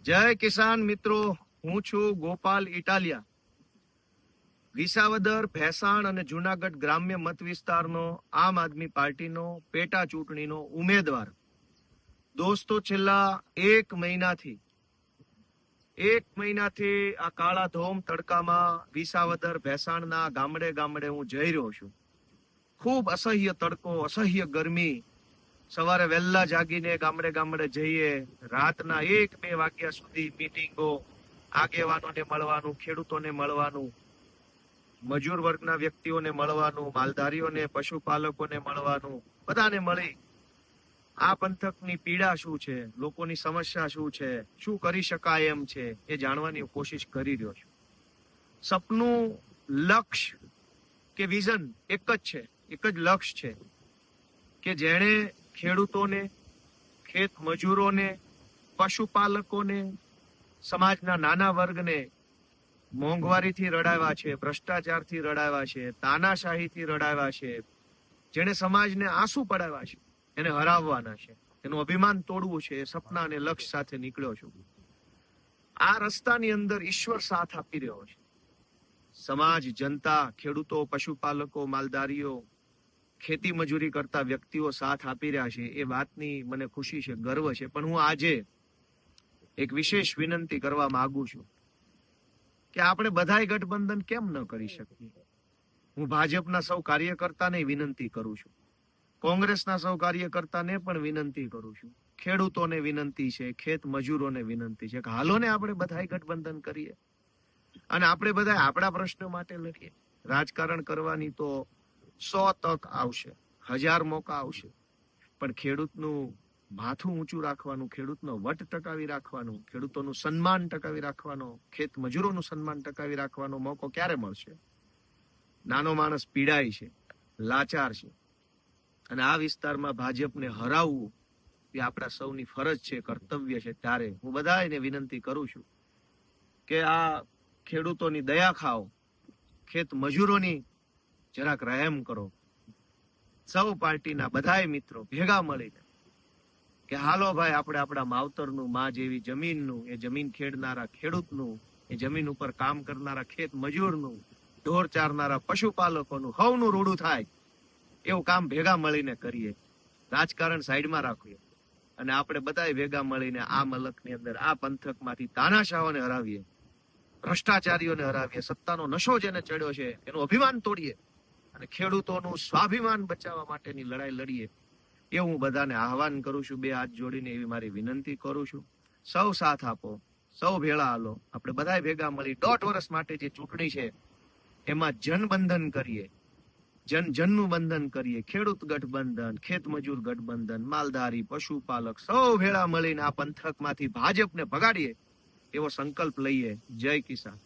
જય કિસાન મિત્રો, હું છું ગોપાલ ઇટાલિયા. વિસાવદર, ભેસાણ અને જુનાગઢ ગ્રામ્ય મત વિસ્તારનો આમ આદમી પાર્ટીનો પેટા ચૂંટણીનો ઉમેદવાર. દોસ્તો, છેલ્લા એક મહિનાથી આ કાળા ધોમ તડકામાં વિસાવદર, ભેસાણના ગામડે ગામડે હું જઈ રહ્યો છું. ખૂબ અસહ્ય તડકો, અસહ્ય ગરમી. સવારે વહેલા જાગીને ગામડે ગામડે જઈએ, રાતના 1-2 વાગ્યા સુધી મીટિંગો, આગેવાનોને મળવાનું, ખેડૂતોને મળવાનું, મજૂર વર્ગના વ્યક્તિઓને મળવાનું, માલધારીઓને, પશુપાલકોને મળવાનું, બધાને મળી આ પંથકની પીડા શું છે, લોકોની સમસ્યા શું છે, શું કરી શકાય એમ છે, એ જાણવાની કોશિશ કરી રહ્યો છું. સપનું, લક્ષ્ય કે વિઝન એક જ લક્ષ્ય છે કે જેણે ખેડૂતોને, ખેત મજૂરોને, પશુપાલકોને, સમાજના નાના વર્ગને મોંઘવારીથી રડાવ્યા છે, ભ્રષ્ટાચારથી રડાવ્યા છે, તાનાશાહીથી રડાવ્યા છે, જેણે સમાજને આંસુ પડાવ્યા છે, એને હરાવવાના છે, એનું અભિમાન તોડવું છે. એ સપના અને લક્ષ્ય સાથે નીકળ્યો છું. આ રસ્તાની અંદર ઈશ્વર સાથ આપી રહ્યો છે. સમાજ, જનતા, ખેડૂતો, પશુપાલકો, માલધારીઓ, ખેતી મજૂરી કરતા વ્યક્તિઓ સાથ આપી રહ્યા છે. એ વાતની મને ખુશી છે, ગર્વ છે. પણ હું આજે એક વિશેષ વિનંતી કરવા માંગુ છું કે આપણે બધાય ગઠબંધન કેમ ન કરી શકીએ. હું ભાજપના સૌ કાર્યકર્તાને વિનંતી કરું છું, કોંગ્રેસના સૌ કાર્યકર્તાને પણ વિનંતી કરું છું, ખેડૂતોને વિનંતી છે, ખેત મજૂરોને વિનંતી છે કે હાલો ને આપણે બધાય ગઠબંધન કરીએ અને આપણે બધા આપણા પ્રશ્નો માટે લડીએ. રાજકારણ કરવાની તો 100 તક આવશે, 1000 મોકા આવશે, પણ ખેડૂતનું માથું ઊંચું રાખવાનું, ખેડૂતનો વટ ટકાવી રાખવાનું, ખેડૂતોનું સન્માન ટકાવી રાખવાનો, ખેત મજૂરોનું સન્માન ટકાવી રાખવાનો મોકો ક્યારે મળશે? નાનો માણસ પીડાય છે, લાચાર છે, અને આ વિસ્તારમાં ભાજપને હરાવવું એ આપણા સૌની ફરજ છે, કર્તવ્ય છે. ત્યારે હું બધાને વિનંતી કરું છું કે આ ખેડૂતોની દયા ખાઓ, ખેત મજૂરોની જરાક રહેમ કરો. સૌ પાર્ટીના બધાય મિત્રો ભેગા મળીને કે હાલો ભાઈ, આપણે આપણા માવતરનું, માં જેવી જમીનનું, એ જમીન ખેડનારા ખેડૂતનું, એ જમીન ઉપર કામ કરનારા ખેત મજૂરનું, ઢોર ચારનારા પશુપાલકોનું, હવનું રૂડું થાય એવું કામ ભેગા મળીને કરીએ. રાજકારણ સાઈડમાં રાખીએ અને આપણે બધાય ભેગા મળીને આ મલકની અંદર, આ પંથકમાંથી તાનાશાહોને હરાવીએ, ભ્રષ્ટાચારીઓને હરાવીએ, સત્તાનો નશો જેને ચડ્યો છે એનું અભિમાન તોડીએ અને ખેડૂતોનું સ્વાભિમાન બચાવવા માટેની લડાઈ લડીએ. એ હું બધાને આહવાન કરું છું, 2 હાથ જોડીને એવી મારી વિનંતી કરું છું. સૌ સાથ આપો, સૌ ભેળા હાલો. આપણે બધાય ભેગા મળી 1.5 વર્ષ માટે જે ચૂંટણી છે એમાં જનબંધન કરીએ, જનનું બંધન કરીએ. ખેડૂત ગઠબંધન, ખેત મજૂર ગઠબંધન, માલધારી, પશુપાલક સૌ ભેળા મળીને આ પંથકમાંથી ભાજપને ભગાડીએ એવો સંકલ્પ લઈએ. જય કિસાન.